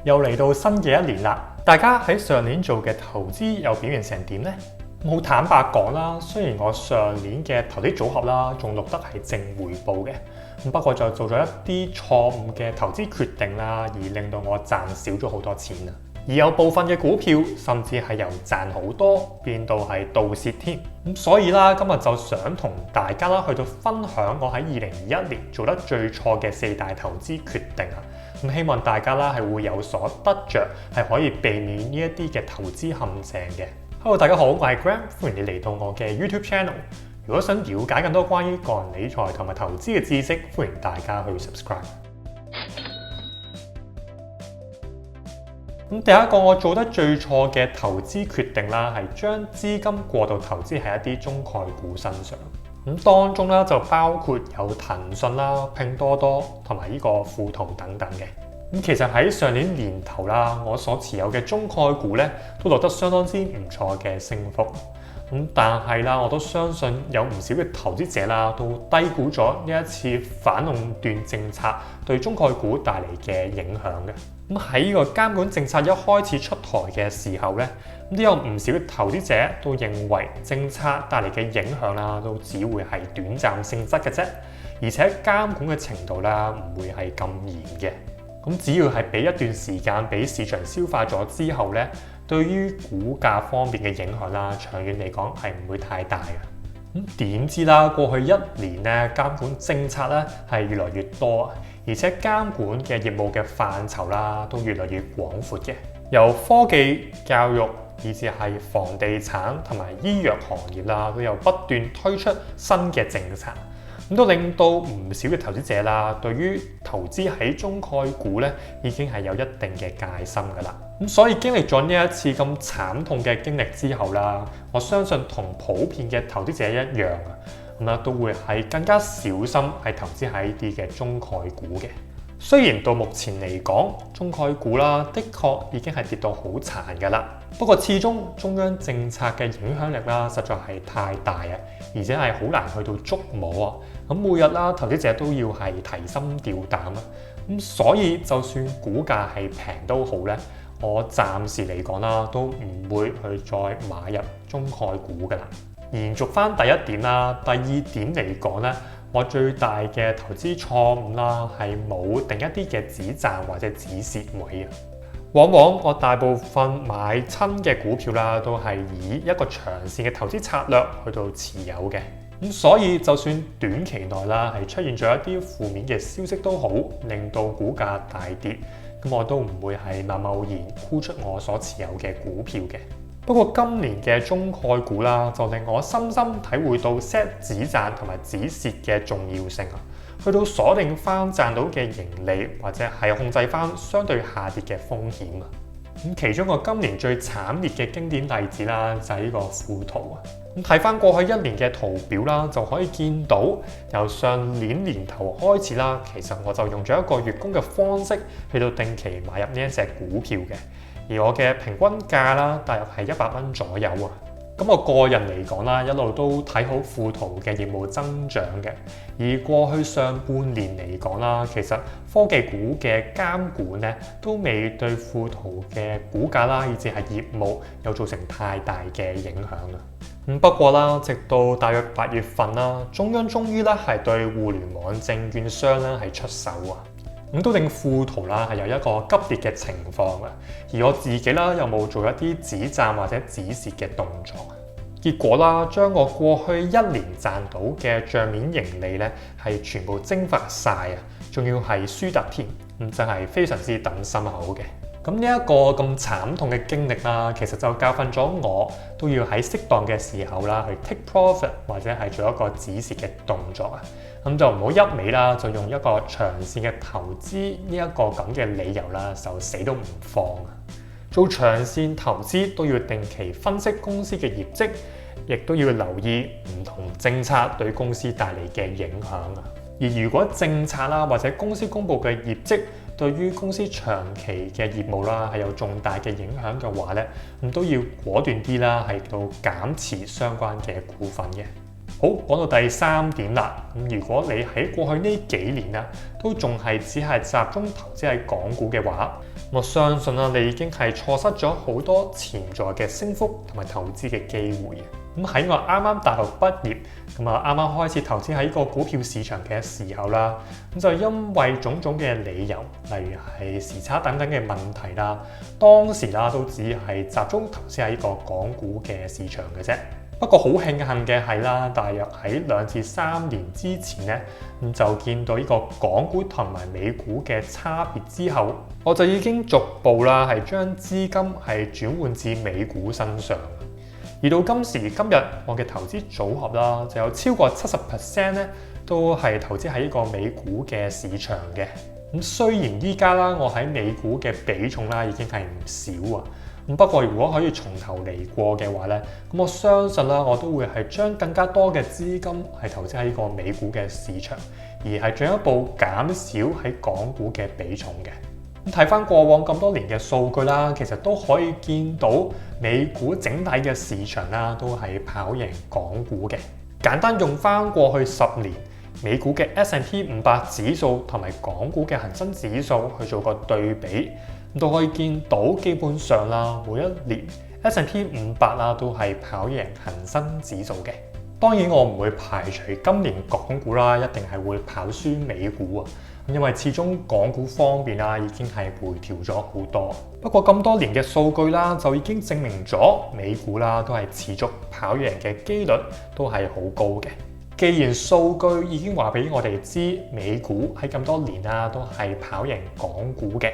又嚟到新嘅一年啦，大家喺上年做嘅投資又表現成點呢？好坦白講啦，雖然我上年嘅投資組合啦，仲錄得係正回報嘅，不過就做咗一啲錯誤嘅投資決定啦，而令到我賺少咗好多錢啊！而有部分嘅股票甚至係由賺好多變到係倒蝕添。所以啦，今日就想同大家啦去到分享我喺2021年做得最錯嘅4大投資決定啊！希望大家啦係會有所得着，係可以避免呢一啲嘅投資陷阱嘅。Hello， 大家好，我係 Graham， 歡迎你嚟到我嘅 YouTube Channel。如果想了解更多關於個人理財同埋投資嘅知識，歡迎大家去 subscribe。第一個我做得最錯嘅投資決定啦，係將資金過度投資喺一啲中概股身上。當中咧就包括有騰訊啦、拼多多同埋呢個富途等等嘅。其實喺上年年頭啦，我所持有嘅中概股咧都錄得相當之唔錯嘅升幅。但係啦，我都相信有唔少嘅投資者啦，都低估咗呢一次反壟斷政策對中概股帶嚟嘅影響嘅。喺呢個監管政策一開始出台嘅時候咧，都有唔少嘅投資者都認為政策帶嚟嘅影響啦，都只會係短暫性質嘅啫，而且監管嘅程度啦唔會係咁嚴嘅。只要係俾一段時間俾市場消化咗之後咧，對於股價方面嘅影響啦，長遠嚟講係唔會太大嘅。點知啦，過去一年咧監管政策咧係越來越多，而且監管嘅業務嘅範疇啦都越來越廣闊嘅，由科技、教育以至係房地產同埋醫藥行業啦，都有不斷推出新嘅政策。都令到唔少嘅投資者啦，對於投資喺中概股咧，已經係有一定嘅戒心噶啦。所以經歷咗呢一次咁慘痛嘅經歷之後啦，我相信同普遍嘅投資者一樣啊，都會係更加小心係投資喺呢啲嘅中概股嘅。雖然到目前嚟講，中概股啦，的確已經係跌到好殘噶啦。不過始終中央政策嘅影響力啦，實在係太大啊，而且係好難去到捉摸啊。每日啦，投資者都要係提心吊膽啊。所以就算股價係平都好咧，我暫時嚟講啦，都唔會去再買入中概股噶啦。延續翻第一點啦，第二點嚟講咧，我最大嘅投資錯誤啦，係冇定一啲嘅止賺或者止蝕位啊。往往我大部分買親嘅股票啦，都係以一個長線嘅投資策略去到持有嘅。所以就算短期內啦係出現咗一啲負面嘅消息都好，令到股價大跌，我都唔會係貿然沽出我所持有嘅股票嘅。不過今年嘅中概股啦，就令我深深體會到 set 止賺同埋止蝕嘅重要性啊！去到鎖定翻賺到嘅盈利，或者係控制翻相對下跌嘅風險啊！其中個今年最慘烈嘅經典例子啦，就係呢個富途啊！睇翻過去一年嘅圖表啦，就可以見到由上年年頭開始啦，其實我就用咗一個月供嘅方式去到定期買入呢一隻股票嘅。而我嘅平均價啦，大約係100蚊左右啊。我個人嚟講啦，一路都睇好富途嘅業務增長嘅。而過去上半年嚟講啦，其實科技股嘅監管咧，都未對富途嘅股價啦，以至係業務有造成太大嘅影響啊。不過啦，直到大約8月份啦，中央終於咧係對互聯網證券商咧係出手啊。都令富途啦係有一個急跌嘅情況嘅，而我自己啦又冇做一啲止賺或者止蝕嘅動作，結果啦將我過去一年賺到嘅帳面盈利咧係全部蒸發晒啊，仲要係輸突添，真係非常之抌心口嘅。呢一個咁慘痛嘅經歷啦，其實就教訓咗我都要喺適當嘅時候啦去 take profit 或者係做一個止蝕嘅動作啊。就唔好一味啦，就用一個長線嘅投資呢一個咁嘅理由啦，就死都唔放啊！做長線投資都要定期分析公司嘅業績，亦都要留意唔同政策對公司帶嚟嘅影響啊！而如果政策啦或者公司公布嘅業績對於公司長期嘅業務啦係有重大嘅影響嘅話咧，都要果斷啲啦，係到減持相關嘅股份嘅。好，講到第三點啦。咁如果你喺過去呢幾年啊，都仲係只係集中投資喺港股嘅話，我相信啊，你已經係錯失咗好多潛在嘅升幅同埋投資嘅機會嘅。咁喺我啱啱大學畢業，咁啊啱啱開始投資喺個股票市場嘅時候啦，咁就因為種種嘅理由，例如係時差等等嘅問題啦，當時啦都只係集中投資喺個港股嘅市場嘅啫。不過好慶幸嘅係啦，大約喺2至3年之前咧，咁就見到呢個港股同埋美股嘅差別之後，我就已經逐步啦係將資金係轉換至美股身上。而到今時今日，我嘅投資組合啦，就有超過70%咧，都係投資喺呢個美股嘅市場嘅。咁雖然依家啦，我喺美股嘅比重啦已經係唔少啊。咁不過如果可以從頭嚟過嘅話咧，咁我相信啦，我都會係將更加多嘅資金係投資喺呢個美股嘅市場，而係進一步減少喺港股嘅比重嘅。咁睇翻過往咁多年嘅數據啦，其實都可以見到美股整體嘅市場啦，都係跑贏港股嘅。簡單用翻過去10年美股嘅 S&P 500指數同埋港股嘅恒生指數去做個對比，咁都可以見到基本上啦，每一年 S&P 500啦都係跑贏恒生指數嘅。當然我唔會排除今年港股啦一定係會跑輸美股啊。因為始終港股方面啦，已經係回調咗好多。不過咁多年嘅數據啦，就已經證明咗美股啦都係持續跑贏嘅機率都係好高嘅。既然數據已經話俾我哋知，美股喺咁多年啦都係跑贏港股嘅，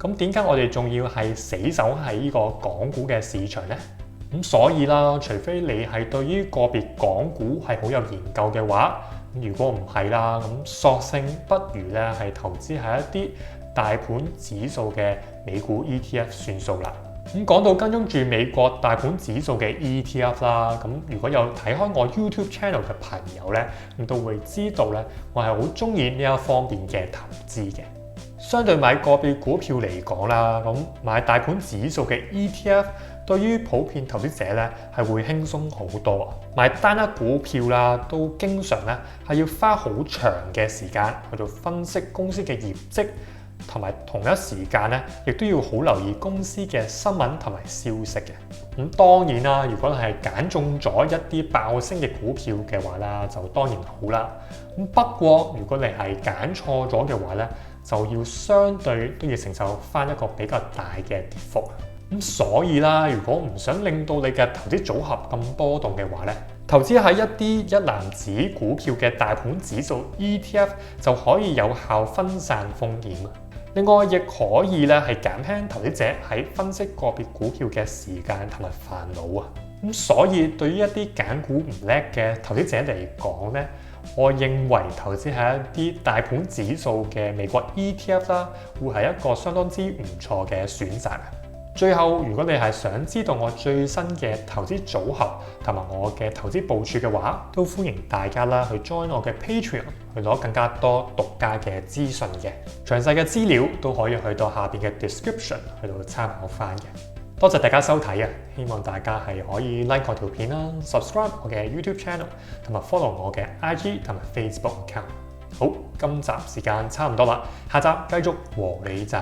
咁點解我哋仲要係死守喺呢個港股嘅市場呢？咁所以啦，除非你係對於個別港股係好有研究嘅話，如果唔係啦，咁索性不如咧係投資喺一啲大盤指數嘅美股 ETF 算數啦。咁講到跟蹤住美國大盤指數嘅 ETF 啦，咁如果有睇開我 YouTube channel 嘅朋友咧，咁都會知道咧，我係好中意呢一方面嘅投資嘅。相對買個別股票嚟講啦，咁買大盤指數嘅 ETF 對於普遍投資者咧係會輕鬆好多。買單一股票啦，都經常咧係要花好長嘅時間去做分析公司嘅業績，同埋同一時間咧亦都要好留意公司嘅新聞同埋消息嘅。咁當然啦，如果你係揀中咗一啲爆升嘅股票嘅話啦，就當然好啦。咁不過如果你係揀錯咗嘅話咧，就要相對都要承受翻一個比較大嘅跌幅。咁所以啦，如果唔想令到你嘅投資組合咁波動嘅話咧，投資喺一啲一籃子股票嘅大盤指數 ETF 就可以有效分散風險。另外亦可以咧係減輕投資者喺分析個別股票嘅時間同埋煩惱啊。咁所以對於一啲揀股唔叻嘅投資者嚟講咧，我認為投資喺一啲大盤指數嘅美國 ETF 啦，會係一個相當之唔錯嘅選擇。最後，如果你係想知道我最新嘅投資組合同埋我嘅投資部署嘅話，都歡迎大家啦去 join 我嘅 Patreon 去攞更加多獨家嘅資訊嘅。詳細嘅資料都可以去到下邊嘅 description 去到參考翻嘅。多謝大家收睇啊！希望大家係可以 like 我條片啦 ，subscribe 我嘅 YouTube channel 同埋 follow 我嘅 IG 同埋 Facebook account。好，今集時間差唔多啦，下集繼續和你賺。